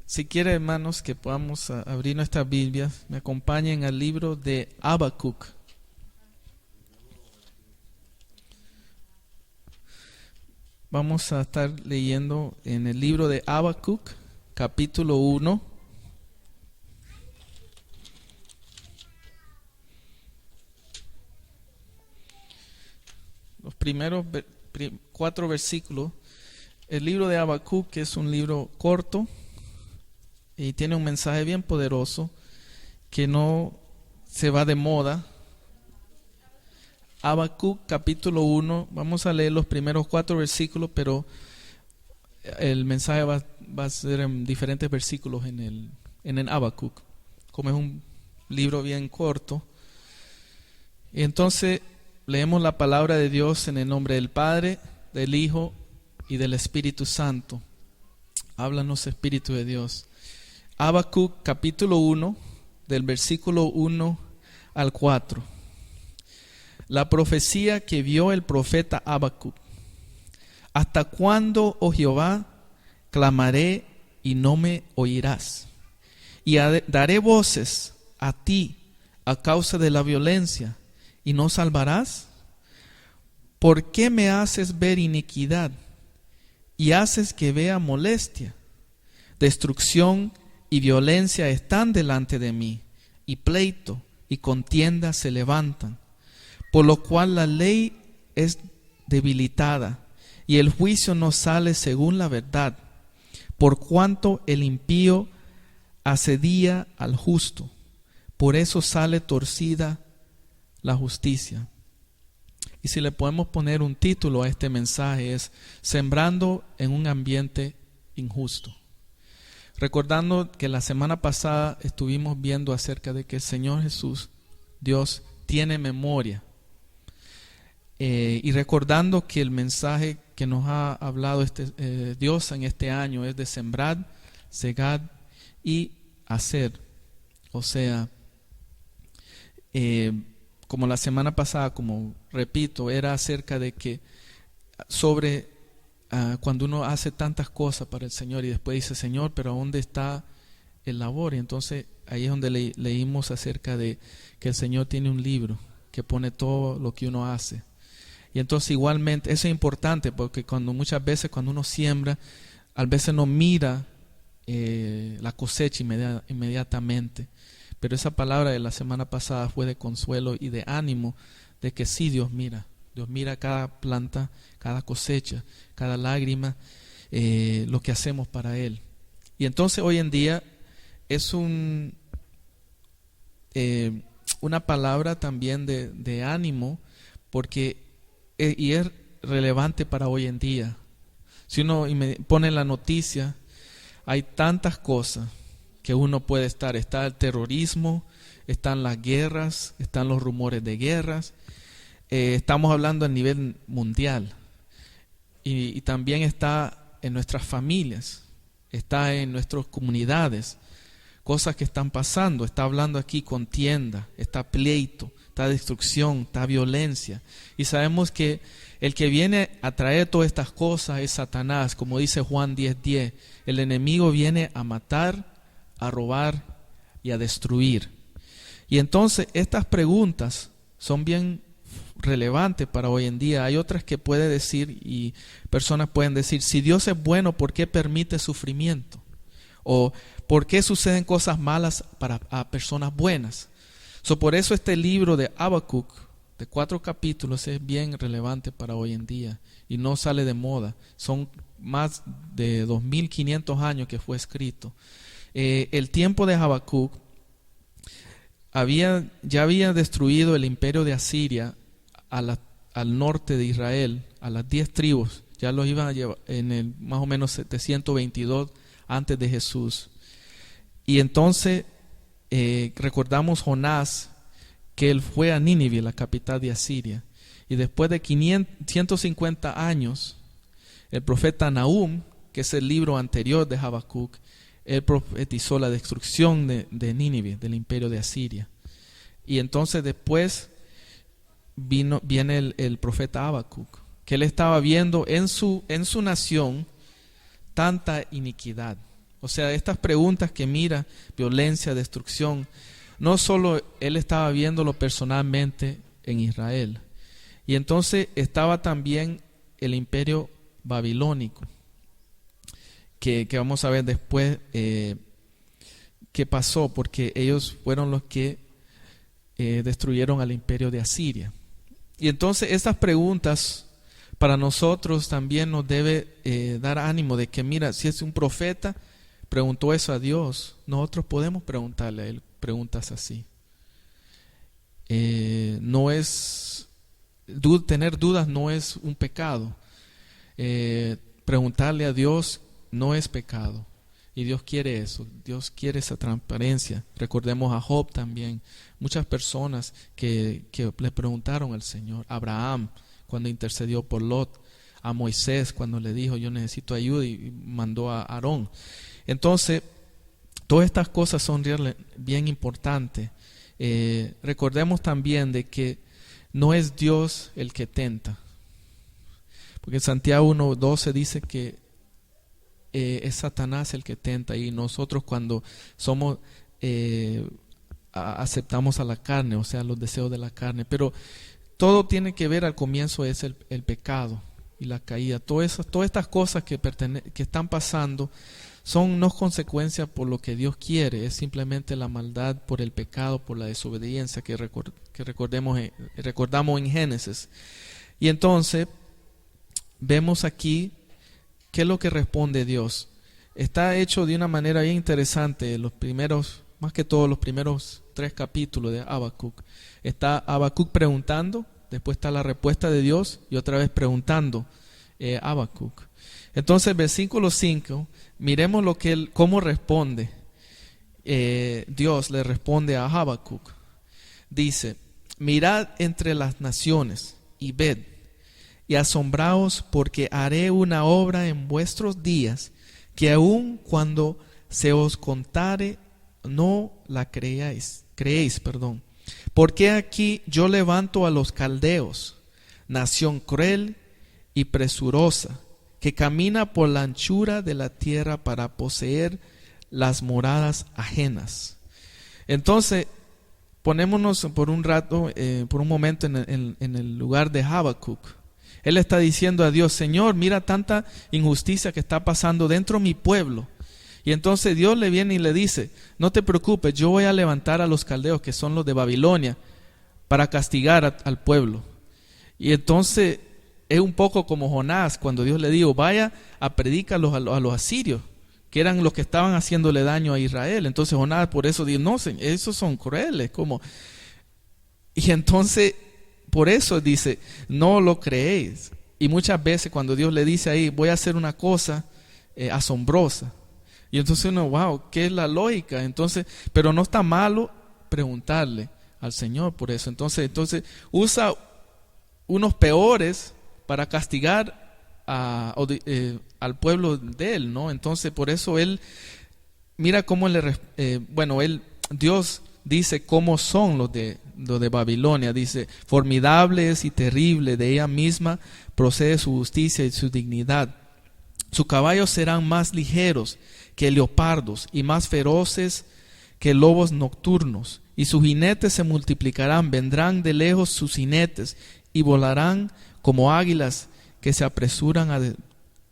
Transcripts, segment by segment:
Si quiere, hermanos, que podamos abrir nuestras Biblias, me acompañen al libro de Habacuc. Vamos a estar leyendo en el libro de Habacuc, capítulo 1. Los primeros 4 versículos. El libro de Habacuc es un libro corto y tiene un mensaje bien poderoso que no se va de moda. Habacuc capítulo 1, vamos a leer los primeros 4 versículos, pero el mensaje va a ser en diferentes versículos en el Habacuc, como es un libro bien corto. Y entonces leemos la palabra de Dios en el nombre del Padre, del Hijo y del Espíritu Santo. Háblanos, Espíritu de Dios. Habacuc capítulo 1, del versículo 1 al 4. La profecía que vio el profeta Habacuc. ¿Hasta cuándo, oh Jehová, clamaré y no me oirás? Y daré voces a ti a causa de la violencia, ¿y no salvarás? ¿Por qué me haces ver iniquidad y haces que vea molestia? Destrucción y violencia están delante de mí, y pleito y contienda se levantan, por lo cual la ley es debilitada y el juicio no sale según la verdad, por cuanto el impío asedia al justo, por eso sale torcida la justicia. Y si le podemos poner un título a este mensaje, es Sembrando en un ambiente injusto. Recordando que la semana pasada estuvimos viendo acerca de que el Señor Jesús, Dios, tiene memoria. Y recordando que el mensaje que nos ha hablado Dios en este año es de sembrar, segar y hacer. O sea, como la semana pasada, como repito, era acerca de que cuando uno hace tantas cosas para el Señor y después dice, Señor, pero ¿dónde está el labor? Y entonces ahí es donde leímos acerca de que el Señor tiene un libro que pone todo lo que uno hace. Y entonces igualmente, eso es importante porque muchas veces cuando uno siembra, a veces no mira la cosecha inmediatamente. Pero esa palabra de la semana pasada fue de consuelo y de ánimo de que sí, Dios mira cada planta, cada cosecha, cada lágrima, lo que hacemos para Él. Y entonces hoy en día es una palabra también de ánimo porque y es relevante para hoy en día. Si uno pone la noticia, hay tantas cosas que uno puede estar. Está el terrorismo, están las guerras, están los rumores de guerras. Estamos hablando a nivel mundial. Y también está en nuestras familias, está en nuestras comunidades. Cosas que están pasando. Está hablando aquí contienda, está pleito, está destrucción, está violencia. Y sabemos que el que viene a traer todas estas cosas es Satanás, como dice Juan 10:10. El enemigo viene a matar, a robar y a destruir. Y entonces estas preguntas son bien relevantes para hoy en día. Hay otras que puede decir y personas pueden decir, si Dios es bueno, ¿por qué permite sufrimiento? O ¿por qué suceden cosas malas a personas buenas? Por eso este libro de Habacuc, de 4 capítulos, es bien relevante para hoy en día y no sale de moda. Son más de 2500 años que fue escrito. El tiempo de Habacuc ya había destruido el imperio de Asiria al norte de Israel, a las 10 tribus. Ya los iban a llevar en el más o menos 722 antes de Jesús. Y entonces recordamos Jonás, que él fue a Nínive, la capital de Asiria. Y después de 150 años, el profeta Nahum, que es el libro anterior de Habacuc, él profetizó la destrucción de Nínive, del imperio de Asiria. Y entonces después viene el profeta Habacuc, que él estaba viendo en su nación tanta iniquidad. O sea, estas preguntas que mira, violencia, destrucción, no solo él estaba viéndolo personalmente en Israel. Y entonces estaba también el imperio babilónico, que vamos a ver después qué pasó, porque ellos fueron los que destruyeron al imperio de Asiria. Y entonces estas preguntas para nosotros también nos debe dar ánimo de que, mira, si es un profeta, preguntó eso a Dios, nosotros podemos preguntarle a él preguntas así. No es tener dudas, no es un pecado. Preguntarle a Dios no es pecado, y Dios quiere eso. Dios quiere esa transparencia. Recordemos a Job también, muchas personas que le preguntaron al Señor. Abraham, cuando intercedió por Lot; a Moisés, cuando le dijo yo necesito ayuda, y mandó a Aarón. Entonces todas estas cosas son bien importantes. Recordemos también de que no es Dios el que tenta, porque en Santiago 1:12 dice que es Satanás el que tenta, y nosotros cuando somos aceptamos a la carne, o sea, los deseos de la carne. Pero todo tiene que ver, al comienzo es el pecado y la caída. Todas estas cosas que están pasando son no consecuencias por lo que Dios quiere, es simplemente la maldad por el pecado, por la desobediencia que recordamos en Génesis. Y entonces vemos aquí qué es lo que responde Dios. Está hecho de una manera bien interesante. Más que todo los primeros 3 capítulos de Habacuc. Está Habacuc preguntando, después está la respuesta de Dios, y otra vez preguntando Habacuc. Entonces, versículo 5, miremos cómo responde. Dios le responde a Habacuc. Dice: mirad entre las naciones y ved, y asombraos, porque haré una obra en vuestros días, que aun cuando se os contare, no la creéis. Porque aquí yo levanto a los caldeos, nación cruel y presurosa, que camina por la anchura de la tierra para poseer las moradas ajenas. Entonces, ponémonos por un rato, por un momento en el lugar de Habacuc. Él está diciendo a Dios: Señor, mira tanta injusticia que está pasando dentro de mi pueblo. Y entonces Dios le viene y le dice: no te preocupes, yo voy a levantar a los caldeos, que son los de Babilonia, para castigar al pueblo. Y entonces es un poco como Jonás, cuando Dios le dijo: vaya a predicarlos a los asirios, que eran los que estaban haciéndole daño a Israel. Entonces Jonás por eso dijo: no, esos son crueles. Y entonces por eso dice: no lo creéis. Y muchas veces cuando Dios le dice ahí: voy a hacer una cosa asombrosa, y entonces uno, wow, ¿qué es la lógica? Entonces, pero no está malo preguntarle al Señor por eso. Entonces usa unos peores para castigar al pueblo de él, ¿no? Entonces por eso él, mira cómo Dios dice cómo son los de Babilonia. Dice: formidables y terribles, de ella misma procede su justicia y su dignidad. Sus caballos serán más ligeros que leopardos y más feroces que lobos nocturnos, y sus jinetes se multiplicarán. Vendrán de lejos sus jinetes y volarán como águilas que se apresuran a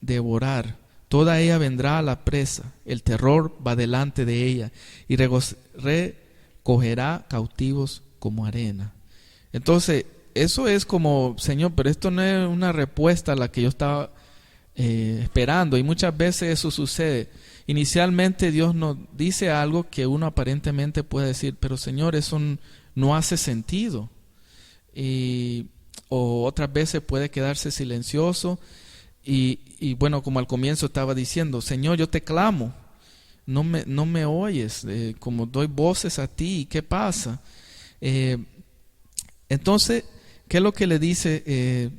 devorar. Toda ella vendrá a la presa, el terror va delante de ella, y recogerá cautivos como arena. Entonces eso es como: Señor, pero esto no es una respuesta a la que yo estaba esperando. Y muchas veces eso sucede. Inicialmente Dios nos dice algo que uno aparentemente puede decir: pero Señor, eso no hace sentido. O otras veces puede quedarse silencioso y bueno, como al comienzo estaba diciendo: Señor, yo te clamo, no me oyes, como doy voces a ti, ¿qué pasa? Entonces, ¿qué es lo que le dice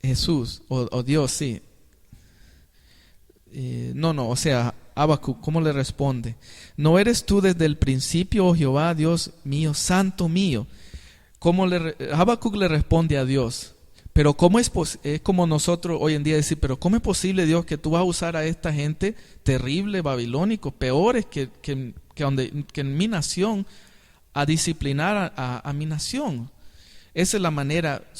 Jesús o Dios? Sí. O sea, Habacuc, ¿cómo le responde? ¿No eres tú desde el principio, oh Jehová, Dios mío, santo mío? Habacuc le responde a Dios: Pero es como nosotros hoy en día decir, pero ¿cómo es posible, Dios, que tú vas a usar a esta gente terrible, babilónicos, peores que en mi nación, a disciplinar a mi nación? Esa es la manera,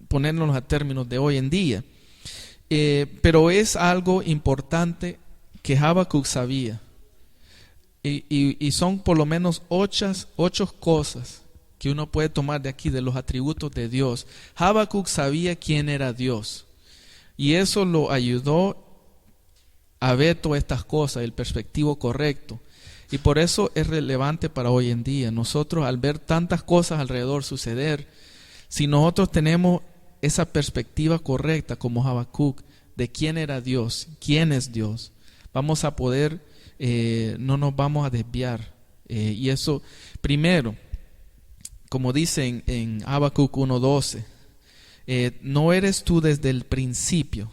ponernos a términos de hoy en día. Pero es algo importante que Habacuc sabía. Y son por lo menos ocho cosas que uno puede tomar de aquí, de los atributos de Dios. Habacuc sabía quién era Dios. Y eso lo ayudó a ver todas estas cosas, el perspectivo correcto. Y por eso es relevante para hoy en día. Nosotros, al ver tantas cosas alrededor suceder, si nosotros tenemos esa perspectiva correcta como Habacuc de quién era Dios, quién es Dios, vamos a poder, no nos vamos a desviar. Y eso, primero, como dice en Habacuc 1:12, no eres tú desde el principio.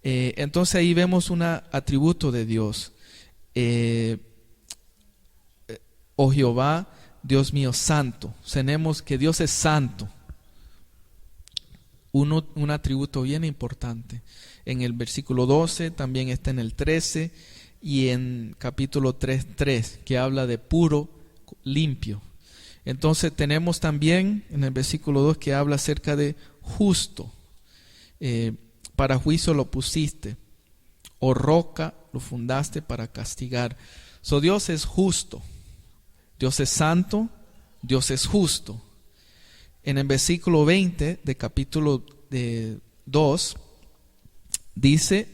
Entonces ahí vemos un atributo de Dios. Oh Jehová, Dios mío, santo. Tenemos que Dios es santo. Un atributo bien importante. En el versículo 12, también está en el 13 y en capítulo 3:3, que habla de puro, limpio. Entonces tenemos también en el versículo 2 que habla acerca de justo. Para juicio lo pusiste, oh roca lo fundaste para castigar. Dios es justo, Dios es santo, Dios es justo. En el versículo 20 de capítulo 2 dice,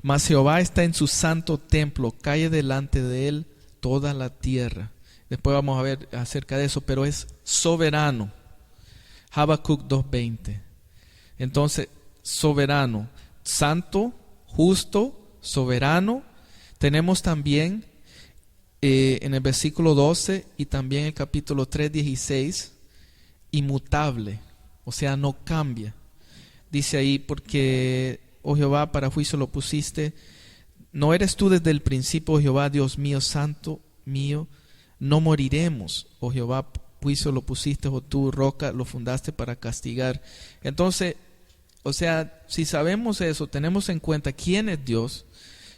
mas Jehová está en su santo templo, calle delante de él toda la tierra. Después vamos a ver acerca de eso, pero es soberano. Habacuc 2:20. Entonces, soberano, santo, justo, soberano. Tenemos también en el versículo 12 y también en el capítulo 3:16, inmutable, o sea, no cambia. Dice ahí, porque, oh Jehová, para juicio lo pusiste. No eres tú desde el principio, oh Jehová, Dios mío, santo mío. No moriremos, oh Jehová, juicio lo pusiste, oh tú, roca, lo fundaste para castigar. Entonces, o sea, si sabemos eso, tenemos en cuenta quién es Dios.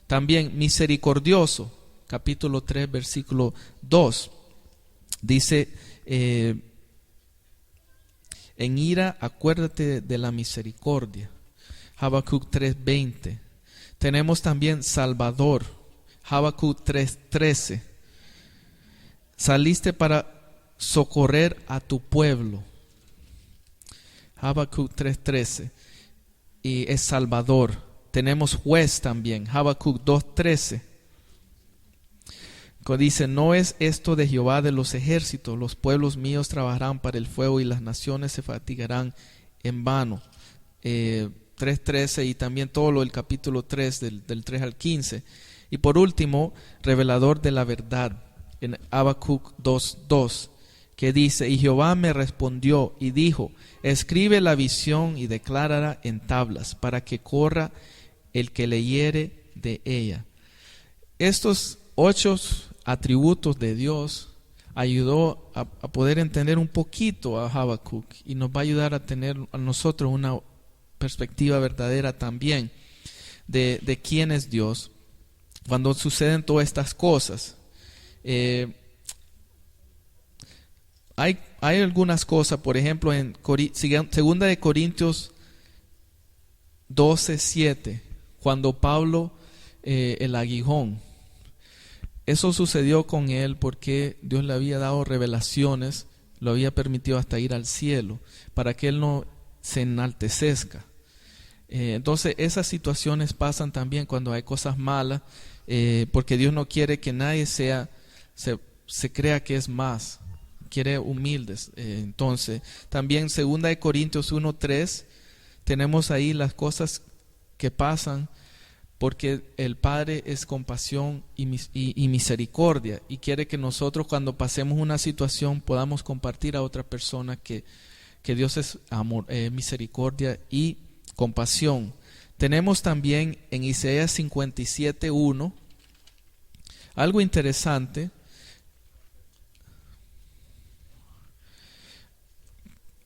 También misericordioso, capítulo 3, versículo 2. Dice, en ira acuérdate de la misericordia. Habacuc 3:20. Tenemos también Salvador. Habacuc 3:13. Saliste para socorrer a tu pueblo. Habacuc 3:13. Y es Salvador. Tenemos juez también. Habacuc 2:13. Dice, no es esto de Jehová de los ejércitos, los pueblos míos trabajarán para el fuego y las naciones se fatigarán en vano. 3:13 y también todo lo del capítulo 3 del 3 al 15. Y por último, revelador de la verdad en Habacuc 2:2, que dice, y Jehová me respondió y dijo, escribe la visión y declárala en tablas para que corra el que leyere de ella. Estos 8 atributos de Dios ayudó a poder entender un poquito a Habacuc y nos va a ayudar a tener a nosotros una perspectiva verdadera también de quién es Dios cuando suceden todas estas cosas. Hay algunas cosas, por ejemplo, en segunda de Corintios 12:7, cuando Pablo, el aguijón, eso sucedió con él porque Dios le había dado revelaciones, lo había permitido hasta ir al cielo, para que él no se enaltezca. Entonces esas situaciones pasan también cuando hay cosas malas, porque Dios no quiere que nadie se crea que es más, quiere humildes. Entonces también segunda de Corintios 1:3 tenemos ahí las cosas que pasan porque el Padre es compasión y misericordia y quiere que nosotros cuando pasemos una situación podamos compartir a otra persona que Dios es amor, misericordia y compasión. Tenemos también en Isaías 57:1 algo interesante.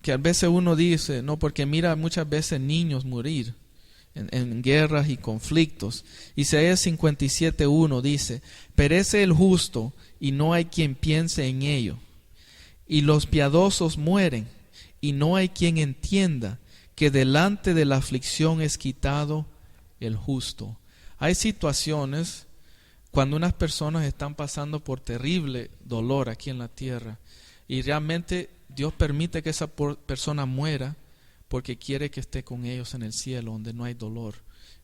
que a veces uno dice, no, porque mira muchas veces niños morir en guerras y conflictos. Isaías 57:1 dice: perece el justo y no hay quien piense en ello, y los piadosos mueren y no hay quien entienda que delante de la aflicción es quitado el justo. Hay situaciones cuando unas personas están pasando por terrible dolor aquí en la tierra y realmente Dios permite que esa persona muera porque quiere que esté con ellos en el cielo donde no hay dolor.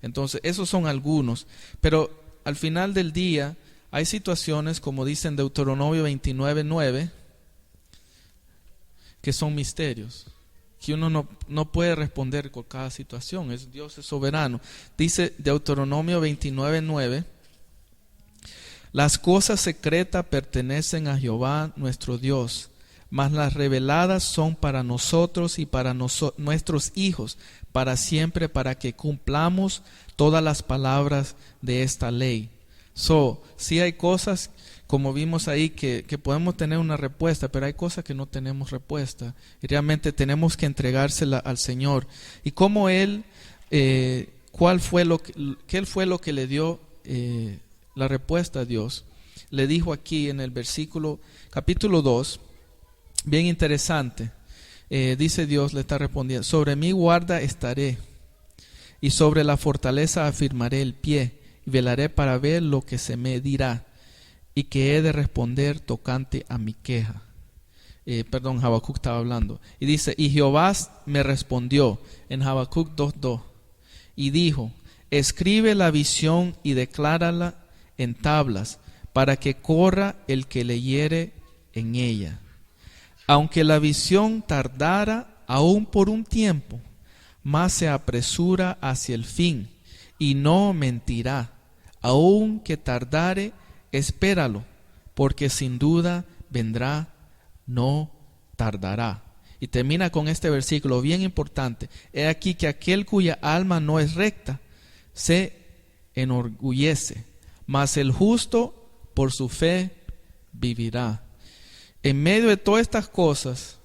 Entonces esos son algunos, pero al final del día hay situaciones, como dice en Deuteronomio 29:9, que son misterios, que uno no puede responder con cada situación. Dios es soberano. Dice Deuteronomio 29:9: las cosas secretas pertenecen a Jehová nuestro Dios, mas las reveladas son para nosotros y para nuestros hijos para siempre, para que cumplamos todas las palabras de esta ley. Sí hay cosas, como vimos ahí, que podemos tener una respuesta, pero hay cosas que no tenemos respuesta y realmente tenemos que entregársela al Señor. Y como Él, ¿qué fue lo que le dio la respuesta a Dios? Le dijo aquí en el capítulo 2, bien interesante, dice Dios, le está respondiendo: sobre mi guarda estaré, y sobre la fortaleza afirmaré el pie, y velaré para ver lo que se me dirá, y que he de responder tocante a mi queja. Habacuc estaba hablando. Y dice: y Jehová me respondió en Habacuc 2:2, y dijo: escribe la visión y declárala en tablas, para que corra el que leyere en ella. Aunque la visión tardara aún por un tiempo, mas se apresura hacia el fin, y no mentirá. Aun que tardare, espéralo, porque sin duda vendrá, no tardará. Y termina con este versículo bien importante: he aquí que aquel cuya alma no es recta se enorgullece, mas el justo por su fe vivirá. En medio de todas estas cosas,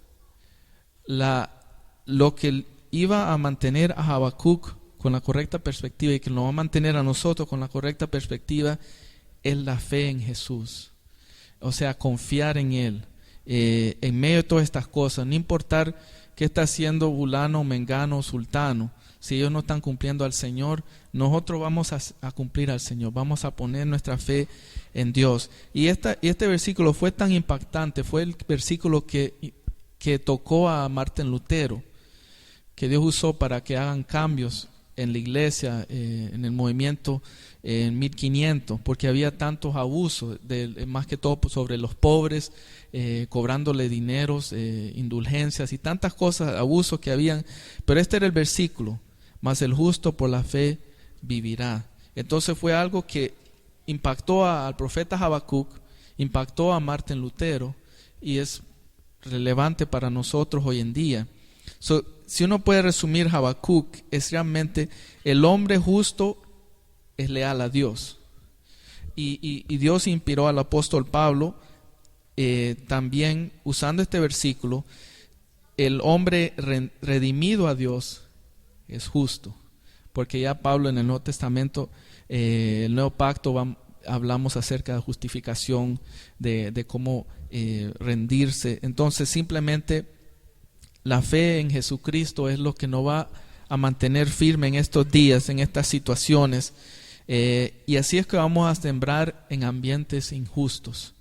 lo que iba a mantener a Habacuc con la correcta perspectiva y que nos va a mantener a nosotros con la correcta perspectiva es la fe en Jesús. O sea, confiar en Él. En medio de todas estas cosas, no importar qué está haciendo fulano, mengano o sultano, si ellos no están cumpliendo al Señor, nosotros vamos a cumplir al Señor, vamos a poner nuestra fe en Dios. Y este versículo fue tan impactante, fue el versículo que tocó a Martín Lutero, que Dios usó para que hagan cambios en la iglesia, en el movimiento en 1500, porque había tantos abusos, más que todo sobre los pobres, cobrándole dineros, indulgencias y tantas cosas, abusos que habían. Pero este era el versículo: mas el justo por la fe vivirá. Entonces fue algo que impactó al profeta Habacuc, impactó a Martín Lutero y es relevante para nosotros hoy en día. Si uno puede resumir Habacuc, es realmente el hombre justo es leal a Dios. Y Dios inspiró al apóstol Pablo también usando este versículo: el hombre redimido a Dios es justo. Porque ya Pablo en el Nuevo Testamento, el Nuevo Pacto, hablamos acerca de justificación, de cómo rendirse. Entonces simplemente la fe en Jesucristo es lo que nos va a mantener firme en estos días, en estas situaciones. Y así es que vamos a sembrar en ambientes injustos.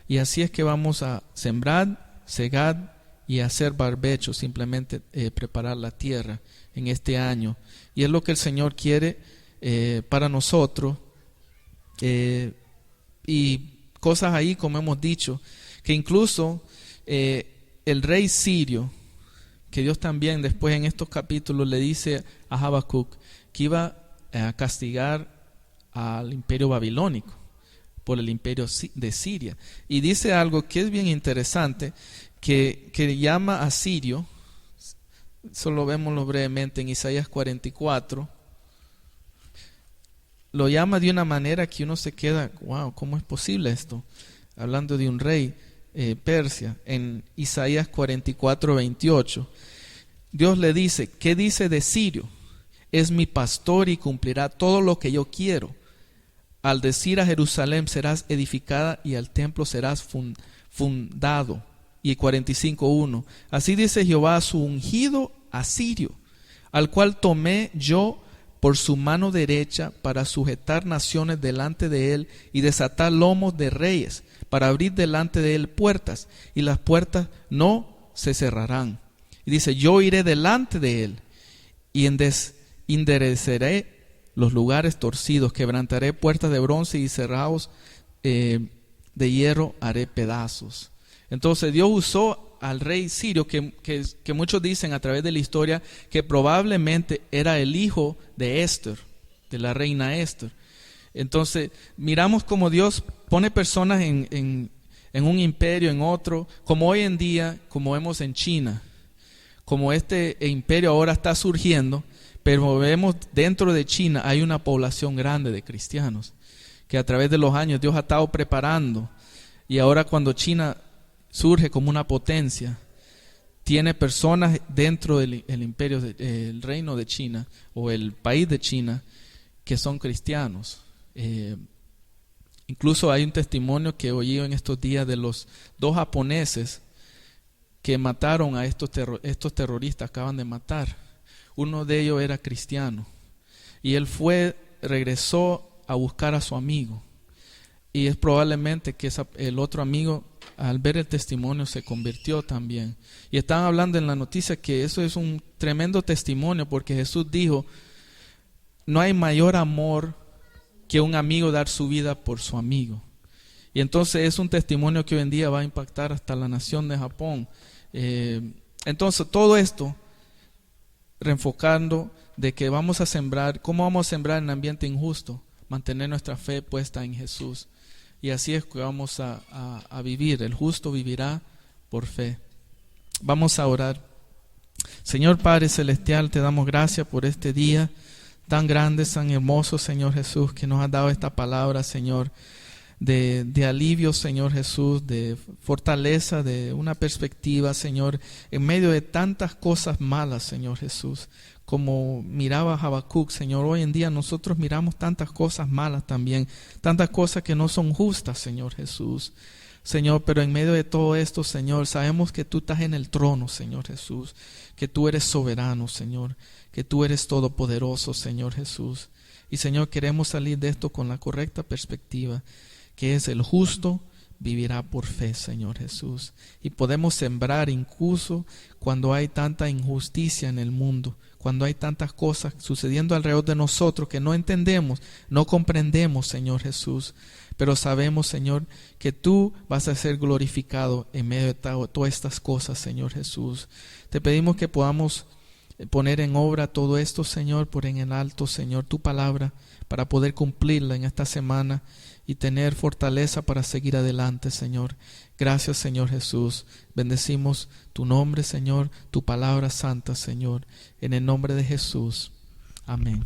Y así es que vamos a sembrar, segar y hacer barbecho, simplemente preparar la tierra en este año. Y es lo que el Señor quiere para nosotros. Y cosas ahí, como hemos dicho, que incluso el rey sirio, que Dios también después en estos capítulos le dice a Habacuc que iba a castigar al imperio babilónico por el imperio de Siria. Y dice algo que es bien interesante, que llama a Sirio, solo vémoslo brevemente en Isaías 44, lo llama de una manera que uno se queda, wow, ¿cómo es posible esto? Hablando de un rey. Persia. En Isaías 44:28, Dios le dice: ¿qué dice de Sirio? Es mi pastor y cumplirá todo lo que yo quiero. Al decir a Jerusalén serás edificada y al templo serás fundado. Y 45:1, así dice Jehová a su ungido Asirio, al cual tomé yo por su mano derecha para sujetar naciones delante de él y desatar lomos de reyes, para abrir delante de él puertas, y las puertas no se cerrarán. Y dice: yo iré delante de él y endereceré los lugares torcidos, quebrantaré puertas de bronce y cerrados de hierro haré pedazos. Entonces Dios usó al rey sirio, que muchos dicen a través de la historia que probablemente era el hijo de Esther, de la reina Esther. Entonces miramos como Dios pone personas en un imperio, en otro, como hoy en día, como vemos en China, como este imperio ahora está surgiendo, pero vemos dentro de China hay una población grande de cristianos, que a través de los años Dios ha estado preparando, y ahora cuando China surge como una potencia, tiene personas dentro del imperio, el reino de China o el país de China, que son cristianos. Incluso hay un testimonio que oí en estos días de los 2 japoneses que mataron a estos terroristas, acaban de matar. Uno de ellos era cristiano y él regresó a buscar a su amigo, y es probablemente que el otro amigo, al ver el testimonio, se convirtió también. Y estaban hablando en la noticia que eso es un tremendo testimonio, porque Jesús dijo: no hay mayor amor que un amigo dar su vida por su amigo. Y entonces es un testimonio que hoy en día va a impactar hasta la nación de Japón. Entonces todo esto reenfocando de que vamos a sembrar. ¿Cómo vamos a sembrar en ambiente injusto? Mantener nuestra fe puesta en Jesús. Y así es que vamos a vivir. El justo vivirá por fe. Vamos a orar. Señor Padre Celestial, te damos gracias por este día tan grande, tan hermoso, Señor Jesús, que nos has dado esta palabra, Señor, de alivio, Señor Jesús, de fortaleza, de una perspectiva, Señor, en medio de tantas cosas malas, Señor Jesús. Como miraba Habacuc, Señor, hoy en día nosotros miramos tantas cosas malas también, tantas cosas que no son justas, Señor Jesús. Señor, pero en medio de todo esto, Señor, sabemos que tú estás en el trono, Señor Jesús, que tú eres soberano, Señor, que tú eres todopoderoso, Señor Jesús. Y Señor, queremos salir de esto con la correcta perspectiva, que es: el justo vivirá por fe, Señor Jesús. Y podemos sembrar incluso cuando hay tanta injusticia en el mundo, cuando hay tantas cosas sucediendo alrededor de nosotros que no entendemos, no comprendemos, Señor Jesús. Pero sabemos, Señor, que tú vas a ser glorificado en medio de todas estas cosas, Señor Jesús. Te pedimos que podamos poner en obra todo esto, Señor, por en el alto, Señor, tu palabra, para poder cumplirla en esta semana y tener fortaleza para seguir adelante, Señor. Gracias, Señor Jesús. Bendecimos tu nombre, Señor, tu palabra santa, Señor, en el nombre de Jesús. Amén.